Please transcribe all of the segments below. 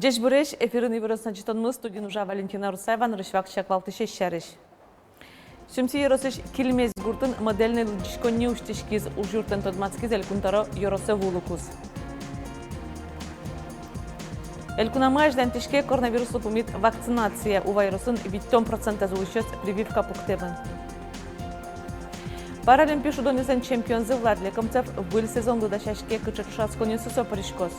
Жеш буреш, эфирын ивырысына житонмыз, студин уже Валентина Русаеван, рышвак чаклалтыше шәріш. Сүмсі еросыш келмез гуртын модельный лыдышконне уштешкиз ужуртен тодмацкиз элькунтаро еросе вулукуз. Элькунамаждан тишке коронавирусу пумит вакцинация у вирусын 50% зулышёс прививка пуктебын. Паралимпишу донесен чемпионзы Владле Комцев был сезон лыдашашке кычыкшасконе сусо паришкос.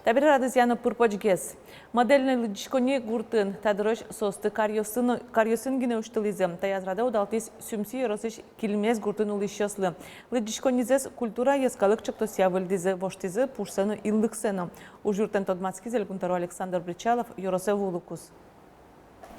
Табир радызяны пурпочгес. Модельный лыдышконе гуртын тадырыш состы карьосын гіне уштылызы. Таязрада удалтыз сүмсі еросыш килмез гуртын улышёслы. Лыдышконезес культура ескалык чыктосия вылдызы воштызы пушсену иллыксену. Ужуртен тодмацкиз элькунтаро Александр Бричалов еросе вулукус.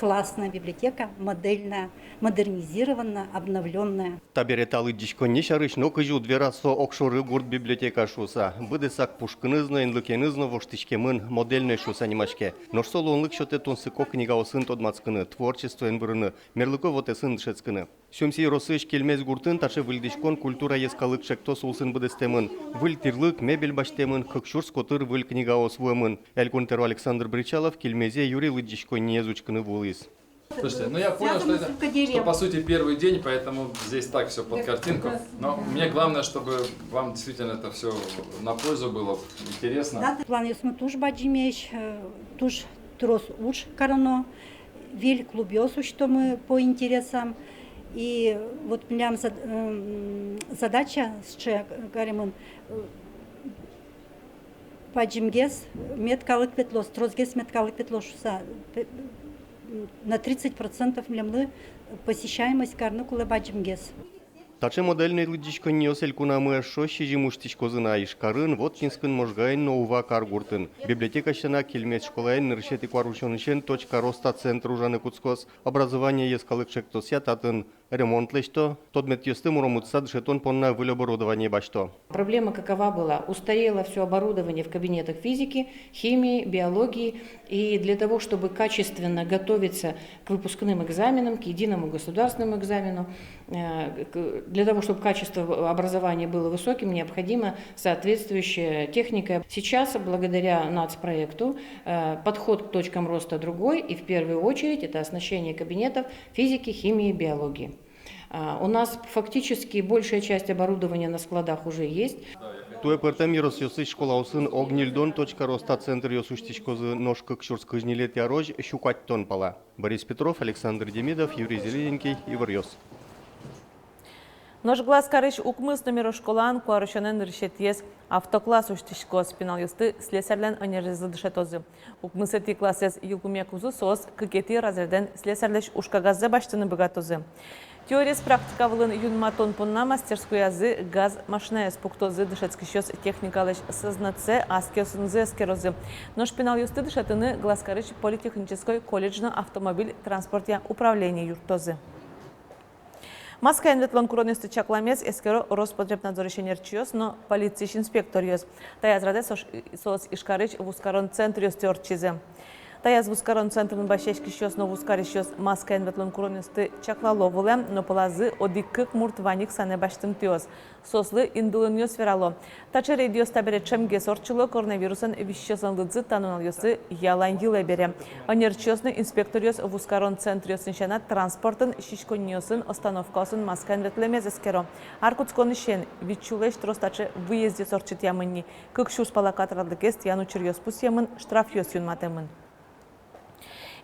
Классная библиотека, модельная, модернизированная, обновленная. Табереталы дишконне шарыш, но кыжу дверасо окшоры гурт библиотека шуса. Быдысак пушкынызно, инлыкенызно воштышкемын модельный шуса немашке. Но что лонлык счёте тонсыко книга осын тодмацкыны, творчество энбырыны, мерлыко вот эсын дшецкыны. Сёмси росыш келмез гуртын таше вылдышкон культура ескалык шекто сулсын быдыстемын. Выл тирлык, мебель баштемын, кыкшур скотыр выл книга освуемын. Элькунтеру Александр Бричалов кельмезе Юрий лыдышконне езучкыны вулыс. Слушайте, ну я понял, что по сути первый день, поэтому здесь так все под картинку. Но мне главное, чтобы вам действительно это все на пользу было, интересно. План есть мы туш баджимеш, туш трос уж короно, виль клубёс, что мы по интересам. И вот прям задача с Чекаремом баджимгес меткалык петлос, тросгес меткалык петлошуса. На 30% млемлы посещаемость карнукулы баджимгес. Таче модельный лыдышконне оселькунамы шощи жимуштишкозына ишкарын, вотчинскын можгайын ноува каргуртын. Библиотека щена кельмец школайын ныршети кварушонышен точка роста центр ужаны куцкос. Образование ескалык шектосия татын ремонт лешто, тодмет ёсты муромутса дшетон понна вылоборудование башто. Проблема какова была? Устарело все оборудование в кабинетах физики, химии, биологии. И для того, чтобы качественно готовиться к выпускным экзаменам, к единому государственному экзамену, для того, чтобы качество образования было высоким, необходима соответствующая техника. Сейчас, благодаря нацпроекту, подход к точкам роста другой, и в первую очередь это оснащение кабинетов физики, химии, биологии. У нас фактически большая часть оборудования на складах уже есть. Туе пертем еросёсы школа усын огнильдон точка роста центр ёсуштишкозы ножка кшурск жнилет ярож щукать тон пала. Борис Петров, Александр Демидов, Юрий Зелененький, Ивар Йос. Нож глаз карыш укмыс номеро школан куарышанен решетьес автокласс уштишко спинал юсты слесарлен анерзы дышетозы. Укмысы ти классес юлкумекузу сос кыкети разряден слесарлеш ушкагазы баштыны богатозы. Теория с практикавылын юнматон понна мастерскую язы газ машина спуктозы дышецкищёс техникалыш сызнаце аскёсынзы эскерозы. Но шпинал юсты дышетыны глазкарыш политехнической колледжна автомобиль транспортия управления юртозы. Маска энветлон куронесты чакламес эскеро Роспотребнадзор ишенерчиёс, но полиция инспектор ёс. Таязраде сос ишкарыч в ускарон центр ёс тёрчизе. Таяз в ускарон центрын башешкищёс, но в ускарищёс маска энветлон куронесты чаклаловылы, но полазы одиккык муртваник сане баштын тёс. Сослы индулын ёс верало. Тачы рейдиос табере чемге сорчылы коронавирусын вещесын лыдзы танунал ёсы ялан йылы бере. Анерчиёсны инспектор ёс в ускарон центр ёсыншана транспортын шишконьёсын остановкасын маска энветлемез эскеро. Аркутскон ишен вичулеш тростачы выезде сорчит ямынни. Кыкшус палакатралдыкест яну чырьёс пус ямын штраф ёс юнматемын.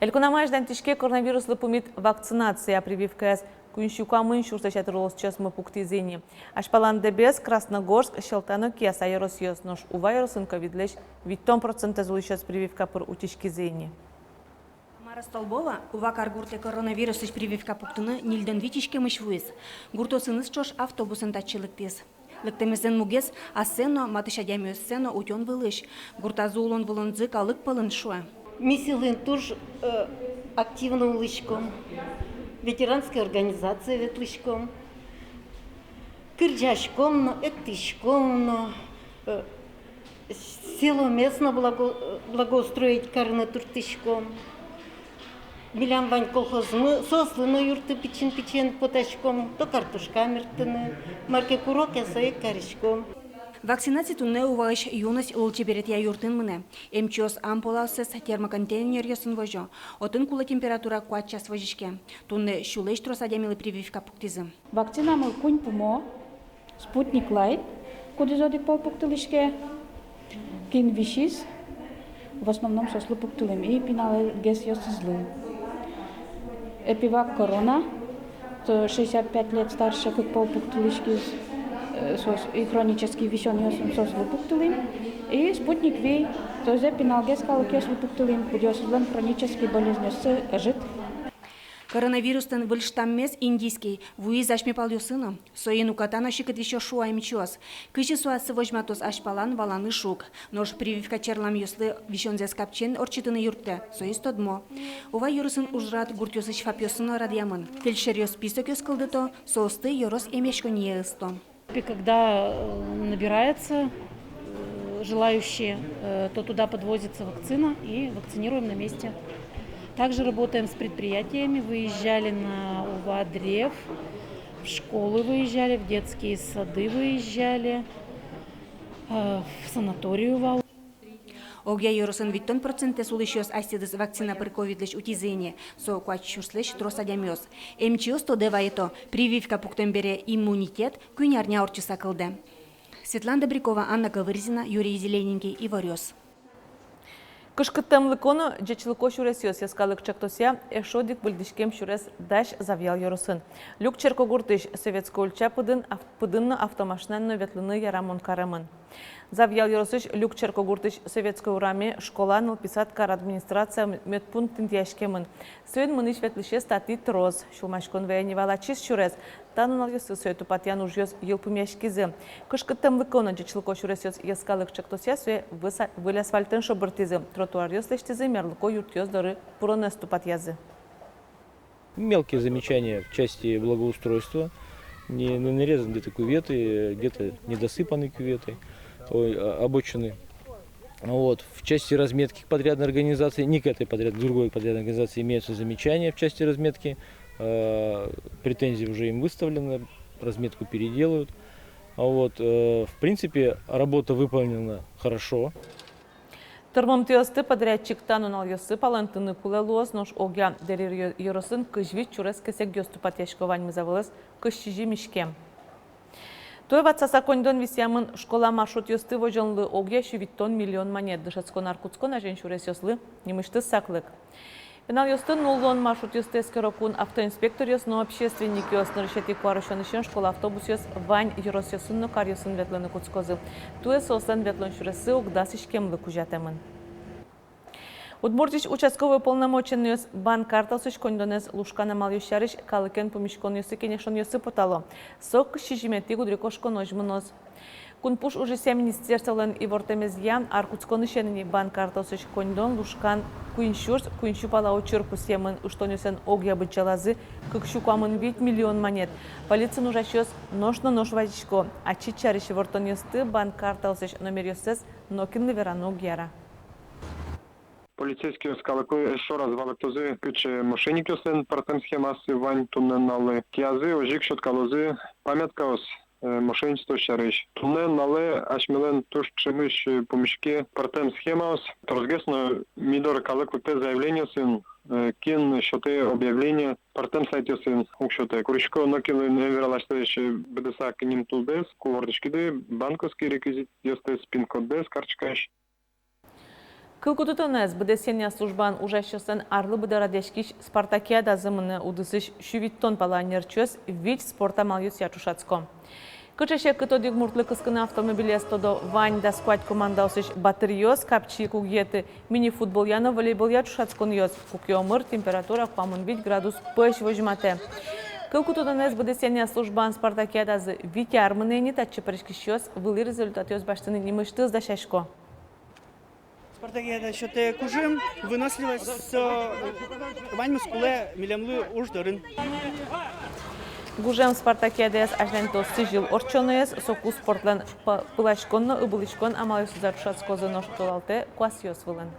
Элькунамаждан тишке коронавируслы пумит вакцинация прививкаяс күншукамын шурсачатырылыс чесмы пуктизени. Ашпалан дебес Красногорск шелтану кияса еросиос нош уваирусын ковидлеш 50% зулышес прививка пыр утишкизени. Мара Столбова, увакар гурте коронавирус иш прививка пуктыны нилден витишке мышвуис. Гуртосыныз чош автобусын тачылык тез. Лыктемезен мугес, а сено, матышадямиос сено утен вылыш. Гуртазу улон вылонзы калык пылын шуа. Мисилын туж активно улышком, ветеранская организация ветлышком, кырджашком, эктишком, село местно благоустроить карны туртышком. Милям вань колхозмы, сослыны юрты пичен поташком, то картошка мертыны, марке курок ясай карышком. Вакцинация тунне увалыш юность лучше берет я юртын мыне. МЧОС ампуласыз термоконтейнер ясын вожо. Отын кула температура 4 час вожишке. Тунне шулеш тросадямилы прививка пуктизы. Вакцина мы кунь пумо, спутник лайт, куди зодик пол пуктылышке, кин вишис, в основном сослу пуктылым и пинал гес злы. Эпивак корона, то 65 лет старше, как пол пуктылышки и хронический вишен сослу пуктылым, и спутник ви, то зе пинал гес калукеслу пуктылым, куди злен хронический болезнь жит. Коронавирустан выльштаммес индийский, вуи зашмепал юсына. Соин укатана шикет еще шуа мчос. Кыши суасы вожматос ашпалан валаны шук. Нож прививка черлам юслы вишонзес капчен орчитыны юртте. Соис тодмо. Ува юрусын ужрат гуртюсыч фапьосына радиамын. Фельдшер ёс список ёскылды то, соосты ёрос эмешко не ысто. Когда набирается желающие, то туда подвозится вакцина и вакцинируем на месте. Также работаем с предприятиями, выезжали на УВА-древ, в школы выезжали, в детские сады выезжали, в санаторию УВА. Огя юрусын 10% сулышёс астидыс вакцина пыр ковидлеш утизене, со куачушслеш тросадямёс. МЧОС то деваето, прививка пуктембере иммунитет, кюнярня орчуса кылды. Светлана Добрякова, Анна Ковырзина, Юрий Зелененький и Варёс. Кышкыттымлыкону жечилыко шуресёс яскалык чактося, эшодик бульдишкем шурес даш завял юрусын. Люк черкогуртыш советского ульча пыдынны автомашиненно ветлыны ярамон карамын. Завял юрусыш люк черкогуртыш советской ураме школа нылписаткар администрация медпунктин яшкемын. Сөйн мыныш ветлыше стати троз. Шулмашкон ваянивала чиз шурес. Танунал юсы сөйту патян ужьёс елпумяшкизы. Кышкыттымлыкону жечилыко шуресёс яскалык чактося сөй выляс вальтын шобыртизы. Тротуар ёслештизы мерлыко юртёс доры пуронесту патязы. Мелкие замечания в части благоустройства. Не нарезаны где-то кюветы, где-то недосыпаны кюветы, обочины. Вот. В части разметки подрядной организации, не к этой подрядной, другой подрядной организации имеются замечания в части разметки. Претензии уже им выставлены, разметку переделают. Вот. В принципе, работа выполнена хорошо. Тырмымтыёсты подрядчик танунал ёсы палантыны кулелуос нож огя дерир юрусын кыжвит чурес кесек ёсту патяшковань мызавылыс кышчижи мишкем. Той ватсаса коньдон висямын школа маршрут ёсты вожонлы огя шивиттон миллион монет дышацкон аркутскон ажен чурес ёслы немышты саклык. Пенал ёсты нуллон маршрут ёсты эскерокун автоинспектор ёсно общественник ёсны решети куарышонышен школа автобус ёс вань юрос ёсынны кар ёсын ветлыны куцкозы. Туе сослен ветлон чуресі угдас ишкемлы кужатемын. Удмуртич участковый полномоченный ёс банк картасыш кондонес лушкана мал ёшарыш калыкен помешкон ёсы кенешон ёсы потало. Сок шижимети гудрикошкон ожмынос. Кунпуш уже 7 министерстволен и вортемезья аркутскон ишенени банк картасыш кондон лушкан куиншу пала очерку семын уштонюсен огя бычалазы кыкшу куамын 5 миллион монет. Полиция нужащёс нож вазичко, а чичарыш вортон ёсты банк картасыш номер ёсес нокинны верано гьяра. Полицейский скалыку еще раз валактозы кыч мошенник ёсен партем схемасы вань тунненалы киязы ожик шоткалозы памяткаос мошенничество шарыш. Тунненалы ашмелен туш чемыш помешке партем схемаос торгесно мидор калык те заявление сын кин шоте объявление партем сайт ёсен укшоте куришко нокин невералаштыш бдса киним тулдес кувардышкиды банковский реквизит ёсте спин-код дес карточкаш. Кылкутутонез бдесения службан ужащёсен арлы быдарадешкиш спартакиада зымыны удысыш шүвиттон паланерчёс вич спорта малюс ячушацко. Кычеше кытодик муртлы кыскыны автомобилестодо вань да сквать командаусыш батырьёс, капчи кугеты, мини-футбол яно волейбол ячушацкон ёс. Кукиомыр температура квамын 5 градус пэш вожмате. Кылкутутонез бдесения службан спартакиада зы вики армынени татчы прышкишёс вылы результат ёс баштыны немышты сдашашко. Спартакиада шоте кужим выносливость вань мускуле милемлы уждарын. Гужем спартакиадес ажленто сижил орчонес соку спортлен пылашконно ыбылышкон амалысызар шацкозы ноштолалте квасиос вылын.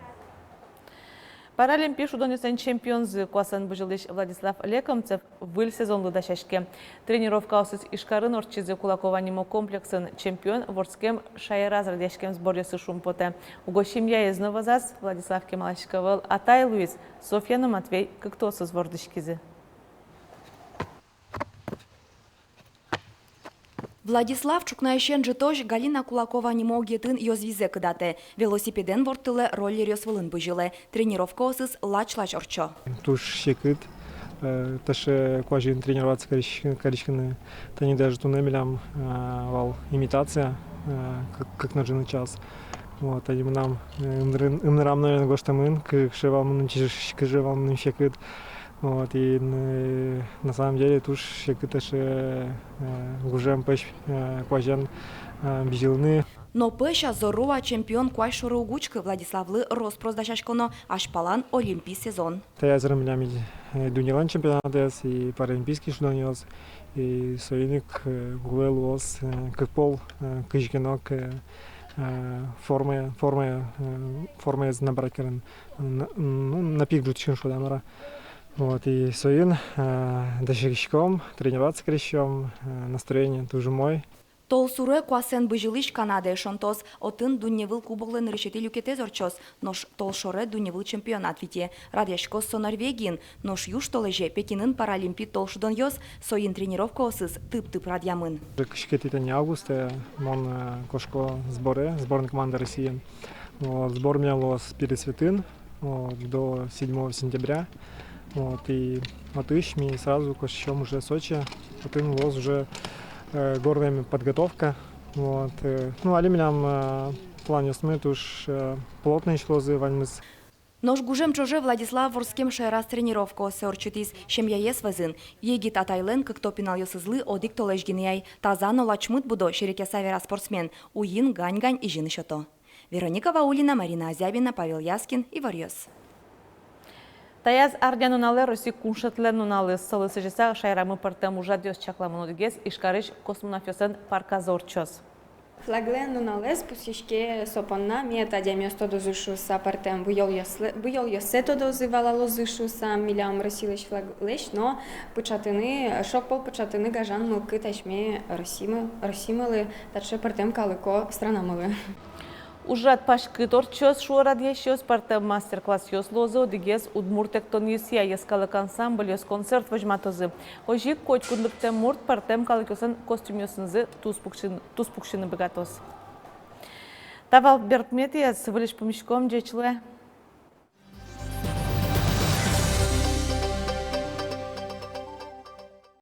Паралимпия шудонесен чемпионзы Куасан Быжилыч Владислав Лекомцев выль сезон лыдашашке. Тренировка осыз Ишкарын орчизы Кулакова-Нимо комплексен чемпион ворскем шайразрадяшкем сборьесы шумпоте. Угощим я из Новозас Владислав Кемалашковал, Атай Луис, Софья Матвей, как то со свордышкизы. Владислав Чукнающен житош Галина Кулакова не могетін йозвизе кыдаты. Велосипеден вортылы роллер йосвылын бұжылы. Тренировка осыз лач-лач орчо. Туш шекыт, таше куажин тренироваться коричканы, тани даже туннелям вал имитация, как на джин час. Вот, они нам имнарам наверное гоштамын, кшевам нунчиш кшевам нунчекыт. Вот, и на самом деле туш шекыташе гужем пеш куажен бежилны. Но пеша зорова чемпион куайшуры угучкы Владиславлы роспроздашашконо ашпалан олимпий сезон. Таязырым милями дунилан чемпионатес и паралимпийский шудонилос и союзник гуэлуос как пол кыжгенок формы набрать на пик джутчин шудамара. Вот, и союз дашиком тренироваться крещом, настроение тоже мой. Толсуре Куасен Быжилыч Канада шонтос отын дунневыл кубоглен решети люкетез орчос, нош толшоре дунневыл чемпионат вите. Радяшкос со Норвегиин, нош юж толеже Пекинын паралимпий толшудон йос, соин тренировка осыз тып-тып радьямын. Кшкетитен августа, мон кошко сборной команды России. Вот, сбор мялос перед Святын до 7 сентября. Вот, и отышми сразу кошечом уже Сочи, потом лоз уже горная подготовка. Вот, ну, алимилям плане смыт уж плотные шлозы вальмыс. Нож гужем чоже Владислав Ворским шайрас тренировка осорчутис, шемьяес вазын. Егит атайлен, как то пинал йосызлы, одик толежгинияй. Тазано лачмыт будо, шереке савера спортсмен. Уин, гань-гань и жины шото. Вероника Ваулина, Марина Азябина, Павел Яскин и Варьёс. Таяз ардян уналы Россия куншатлен уналы сылысы жеса шайрамы партем ужадьос чакламын одигес Ишкарыш космонафиосен парка зорчос. Флаглен уналес пусишке сопонна мета демиосто дозушуса партем буйол йосето дозивала лозушуса милям Росилыш флаглеш, но початини шокпол початини гажан мылки ташме Росималы таче партем калыко странамалы. Ужат пашкы торчос шуарад ещёс партем мастер-класс ёс лозы одигес удмуртектон юсия ескалык ансамбль ёс концерт вожматозы. Ожик коть кундыктем мурт партем калыкёсын костюм ёсынзы туспукшины богатос. Тавал Бертметиес вылиш помещком джечле.